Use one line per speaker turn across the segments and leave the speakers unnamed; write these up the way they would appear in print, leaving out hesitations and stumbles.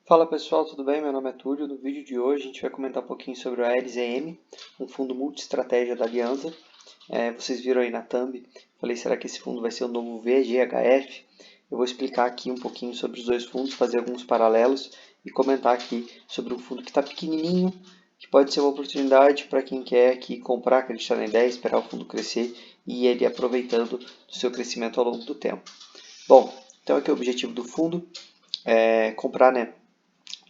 Fala pessoal, tudo bem? Meu nome é Túlio. No vídeo de hoje a gente vai comentar um pouquinho sobre o ALZM, um fundo multi-estratégia da Alianza. Vocês viram aí na thumb, falei, será que esse fundo vai ser o novo VGHF? Eu vou explicar aqui um pouquinho sobre os dois fundos, fazer alguns paralelos e comentar aqui sobre um fundo que está pequenininho, que pode ser uma oportunidade para quem quer aqui comprar, acreditar na ideia, esperar o fundo crescer e ele aproveitando do seu crescimento ao longo do tempo. Bom, então aqui é o objetivo do fundo, comprar, né,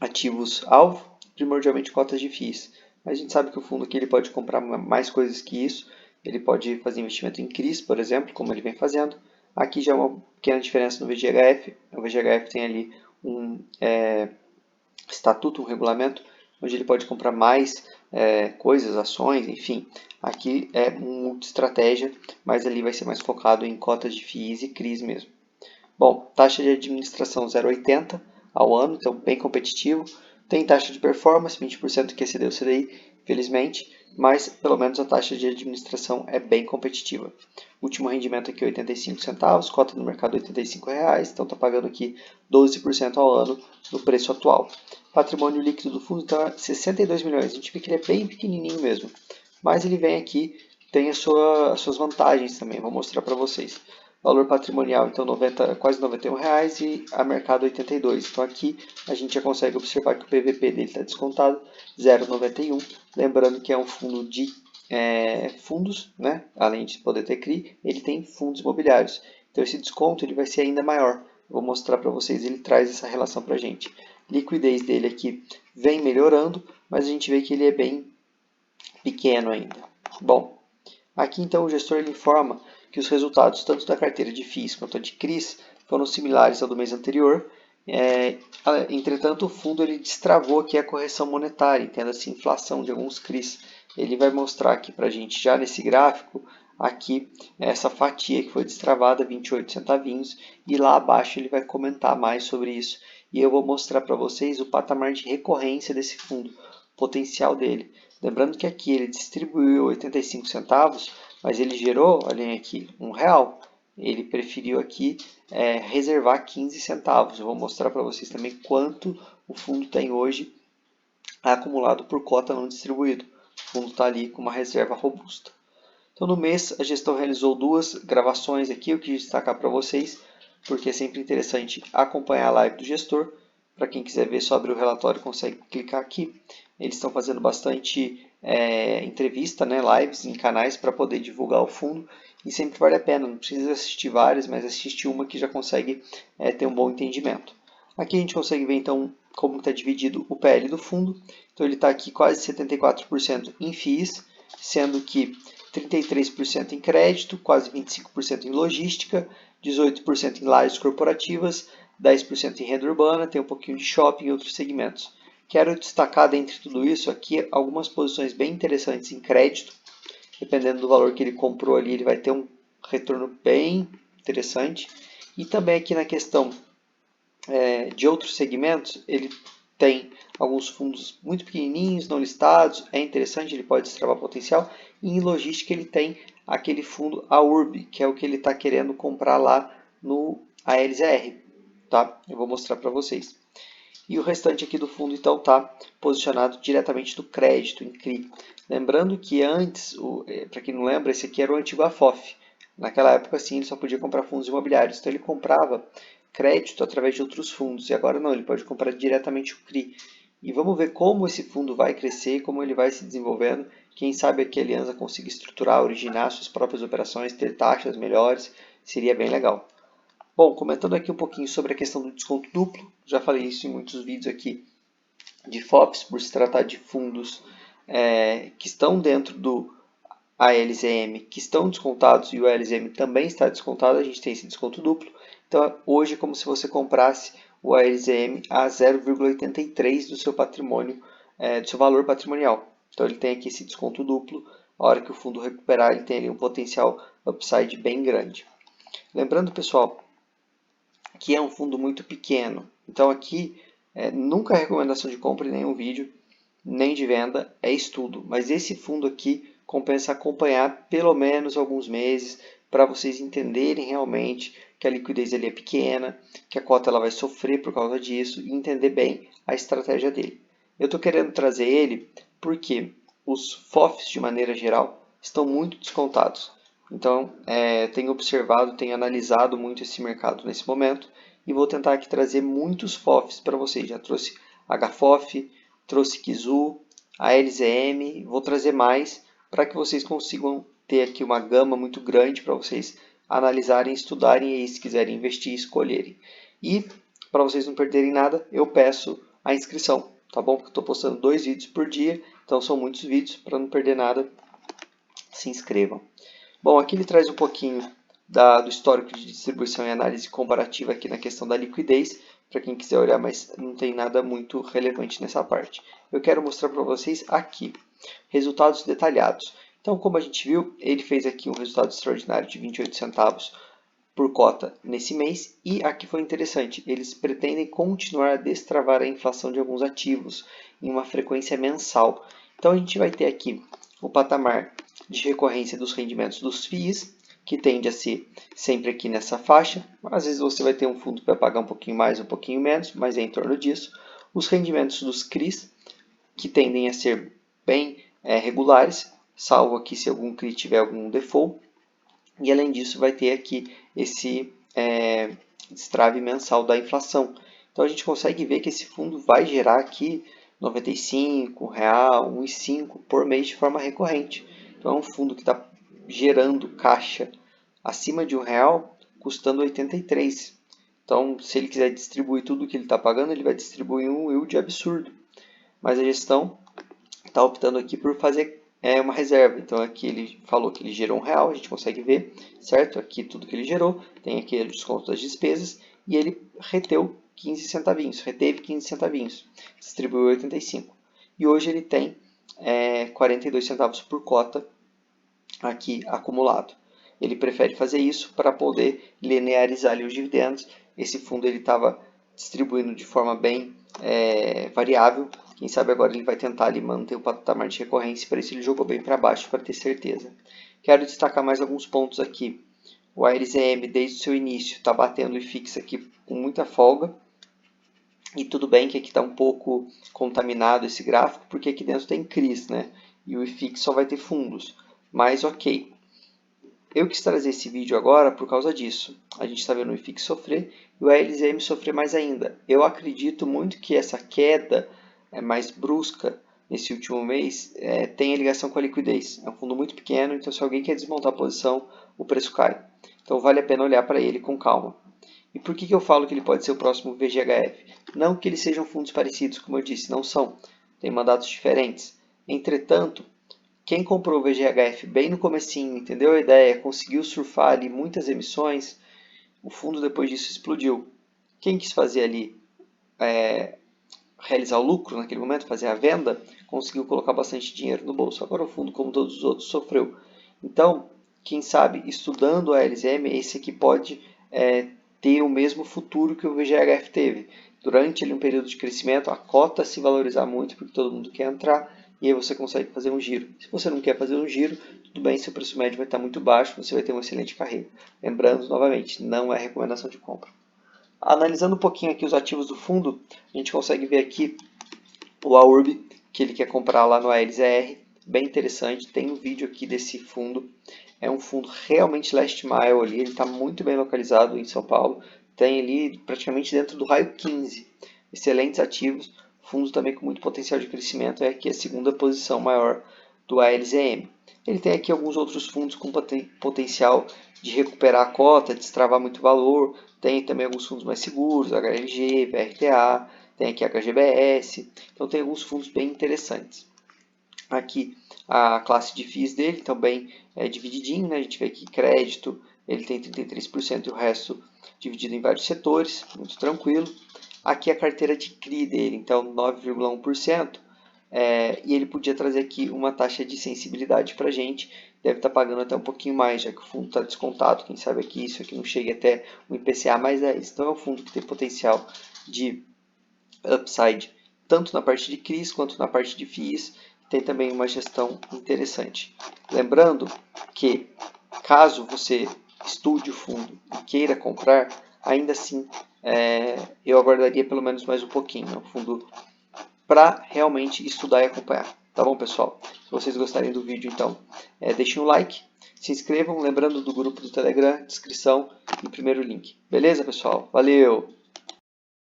ativos-alvo, primordialmente cotas de FIIs. Mas a gente sabe que o fundo aqui ele pode comprar mais coisas que isso. Ele pode fazer investimento em CRIs, por exemplo, como ele vem fazendo. Aqui já é uma pequena diferença no VGHF. O VGHF tem ali um estatuto, um regulamento, onde ele pode comprar mais coisas, ações, enfim. Aqui é uma estratégia, mas ali vai ser mais focado em cotas de FIIs e CRIs mesmo. Bom, taxa de administração 0,80 ao ano, então bem competitivo. Tem taxa de performance, 20% que excedeu o CDI, felizmente, mas pelo menos a taxa de administração é bem competitiva. Último rendimento aqui 85 centavos, cota no mercado R$ 85, então está pagando aqui 12% ao ano no preço atual. Patrimônio líquido do fundo então é 62 milhões, a gente vê que ele é bem pequenininho mesmo, mas ele vem aqui, tem as suas vantagens também, vou mostrar para vocês. Valor patrimonial, então, quase R$ 91 e a mercado 82. Então, aqui a gente já consegue observar que o PVP dele está descontado, 0,91. Lembrando que é um fundo de fundos, né? Além de poder ter CRI, ele tem fundos imobiliários. Então, esse desconto ele vai ser ainda maior. Vou mostrar para vocês, ele traz essa relação para a gente. Liquidez dele aqui vem melhorando, mas a gente vê que ele é bem pequeno ainda. Bom, aqui então o gestor ele informa que os resultados tanto da carteira de FIIs quanto a de CRIs foram similares ao do mês anterior. Entretanto, o fundo ele destravou aqui a correção monetária, entenda-se inflação de alguns CRIs. Ele vai mostrar aqui para a gente já nesse gráfico aqui essa fatia que foi destravada, 28 centavinhos, e lá abaixo ele vai comentar mais sobre isso. E eu vou mostrar para vocês o patamar de recorrência desse fundo, o potencial dele. Lembrando que aqui ele distribuiu 85 centavos, mas ele gerou, olhem aqui, R$ 1. Ele preferiu aqui reservar 15 centavos. Eu vou mostrar para vocês também quanto o fundo tem hoje acumulado por cota não distribuído. O fundo está ali com uma reserva robusta. Então, no mês, a gestão realizou duas gravações aqui. Eu quis destacar para vocês, porque é sempre interessante acompanhar a live do gestor. Para quem quiser ver sobre o relatório, consegue clicar aqui. Eles estão fazendo bastante entrevista, né, lives em canais para poder divulgar o fundo. E sempre vale a pena, não precisa assistir várias, mas assistir uma que já consegue ter um bom entendimento. Aqui a gente consegue ver então como está dividido o PL do fundo. Então ele está aqui quase 74% em FIIs, sendo que 33% em crédito, quase 25% em logística, 18% em lajes corporativas, 10% em renda urbana, tem um pouquinho de shopping e outros segmentos. Quero destacar dentre tudo isso aqui algumas posições bem interessantes em crédito. Dependendo do valor que ele comprou ali, ele vai ter um retorno bem interessante. E também aqui na questão de outros segmentos, ele tem alguns fundos muito pequenininhos, não listados, é interessante, ele pode destravar potencial. E em logística ele tem aquele fundo AURB, que é o que ele está querendo comprar lá no ALZR. Tá? Eu vou mostrar para vocês. E o restante aqui do fundo então está posicionado diretamente no crédito, em CRI. Lembrando que antes, para quem não lembra, esse aqui era o antigo AFOF. Naquela época, sim, ele só podia comprar fundos imobiliários. Então ele comprava crédito através de outros fundos. E agora não, ele pode comprar diretamente o CRI. E vamos ver como esse fundo vai crescer, como ele vai se desenvolvendo. Quem sabe aqui a Alianza consiga estruturar, originar suas próprias operações, ter taxas melhores, seria bem legal. Bom, comentando aqui um pouquinho sobre a questão do desconto duplo, já falei isso em muitos vídeos aqui de FOFs, por se tratar de fundos que estão dentro do ALZM, que estão descontados e o ALZM também está descontado, a gente tem esse desconto duplo. Então, hoje é como se você comprasse o ALZM a 0,83 do seu patrimônio, do seu valor patrimonial. Então, ele tem aqui esse desconto duplo. A hora que o fundo recuperar, ele tem ali um potencial upside bem grande. Lembrando, pessoal, que é um fundo muito pequeno. Então, aqui, nunca é recomendação de compra em nenhum vídeo, nem de venda, é estudo. Mas esse fundo aqui compensa acompanhar pelo menos alguns meses para vocês entenderem realmente que a liquidez ali é pequena, que a cota ela vai sofrer por causa disso e entender bem a estratégia dele. Eu estou querendo trazer ele porque os FOFs, de maneira geral, estão muito descontados. Então, tenho observado, tenho analisado muito esse mercado nesse momento e vou tentar aqui trazer muitos FOFs para vocês. Já trouxe HFOF, trouxe Kizu, a LZM, vou trazer mais para que vocês consigam ter aqui uma gama muito grande para vocês analisarem, estudarem e aí, se quiserem investir, escolherem. E para vocês não perderem nada, eu peço a inscrição, tá bom? Porque estou postando 2 vídeos por dia, então são muitos vídeos, para não perder nada, se inscrevam. Bom, aqui ele traz um pouquinho do histórico de distribuição e análise comparativa aqui na questão da liquidez, para quem quiser olhar, mas não tem nada muito relevante nessa parte. Eu quero mostrar para vocês aqui, resultados detalhados. Então, como a gente viu, ele fez aqui um resultado extraordinário de 28 centavos por cota nesse mês, e aqui foi interessante, eles pretendem continuar a destravar a inflação de alguns ativos em uma frequência mensal. Então, a gente vai ter aqui o patamar de recorrência dos rendimentos dos FIIs, que tende a ser sempre aqui nessa faixa. Às vezes você vai ter um fundo que vai pagar um pouquinho mais, um pouquinho menos, mas é em torno disso. Os rendimentos dos CRIs, que tendem a ser bem regulares, salvo aqui se algum CRI tiver algum default. E além disso vai ter aqui esse destrave mensal da inflação. Então a gente consegue ver que esse fundo vai gerar aqui R$ 95, R$ 1,05 por mês de forma recorrente. Então é um fundo que está gerando caixa acima de R$1, custando 83. Então, se ele quiser distribuir tudo o que ele está pagando, ele vai distribuir um yield absurdo. Mas a gestão está optando aqui por fazer uma reserva. Então, aqui ele falou que ele gerou R$1, a gente consegue ver, certo? Aqui tudo que ele gerou, tem aqui o desconto das despesas, e ele reteu 15 centavinhos, reteve 15 centavinhos, distribuiu 85. E hoje ele tem 42 centavos por cota aqui acumulado. Ele prefere fazer isso para poder linearizar ali os dividendos. Esse fundo ele estava distribuindo de forma bem variável. Quem sabe agora ele vai tentar ali manter o patamar de recorrência, para isso ele jogou bem para baixo para ter certeza. Quero destacar mais alguns pontos aqui. O ALZM desde o seu início está batendo o IFIX aqui com muita folga. E tudo bem que aqui está um pouco contaminado esse gráfico, porque aqui dentro tem CRIs, né? E o IFIX só vai ter fundos. Mas ok. Eu quis trazer esse vídeo agora por causa disso. A gente está vendo o IFIX sofrer e o ALZM sofrer mais ainda. Eu acredito muito que essa queda mais brusca nesse último mês tenha ligação com a liquidez. É um fundo muito pequeno, então se alguém quer desmontar a posição, o preço cai. Então vale a pena olhar para ele com calma. E por que eu falo que ele pode ser o próximo VGHF? Não que eles sejam fundos parecidos, como eu disse, não são. Tem mandatos diferentes. Entretanto, quem comprou o VGHF bem no comecinho, entendeu a ideia, conseguiu surfar ali muitas emissões, o fundo depois disso explodiu. Quem quis fazer ali, realizar o lucro naquele momento, fazer a venda, conseguiu colocar bastante dinheiro no bolso. Agora o fundo, como todos os outros, sofreu. Então, quem sabe, estudando a LZM, esse aqui pode ter o mesmo futuro que o VGHF teve. Durante um período de crescimento, a cota se valorizar muito, porque todo mundo quer entrar, e aí você consegue fazer um giro. Se você não quer fazer um giro, tudo bem, seu preço médio vai estar muito baixo, você vai ter uma excelente carreira. Lembrando, novamente, não é recomendação de compra. Analisando um pouquinho aqui os ativos do fundo, a gente consegue ver aqui o AURB, que ele quer comprar lá no ALZR, bem interessante, tem um vídeo aqui desse fundo. É um fundo realmente last mile ali, ele está muito bem localizado em São Paulo, tem ali praticamente dentro do raio 15, excelentes ativos, fundo também com muito potencial de crescimento, é aqui a segunda posição maior do ALZM. Ele tem aqui alguns outros fundos com potencial de recuperar a cota, destravar muito valor, tem também alguns fundos mais seguros, HLG, VRTA, tem aqui HGBS, então tem alguns fundos bem interessantes. Aqui a classe de FIIs dele também é divididinho, né? A gente vê aqui crédito, ele tem 33% e o resto dividido em vários setores, muito tranquilo. Aqui a carteira de CRI dele, então 9,1%, e ele podia trazer aqui uma taxa de sensibilidade para a gente, deve estar pagando até um pouquinho mais, já que o fundo está descontado, quem sabe aqui isso aqui não chegue até o IPCA mais 10. Então é um fundo que tem potencial de upside, tanto na parte de CRIs quanto na parte de FIIs, tem também uma gestão interessante. Lembrando que, caso você estude o fundo e queira comprar, ainda assim eu aguardaria pelo menos mais um pouquinho. É um fundo para realmente estudar e acompanhar. Tá bom, pessoal? Se vocês gostarem do vídeo, então, deixem um like, se inscrevam, lembrando do grupo do Telegram, descrição e primeiro link. Beleza, pessoal? Valeu!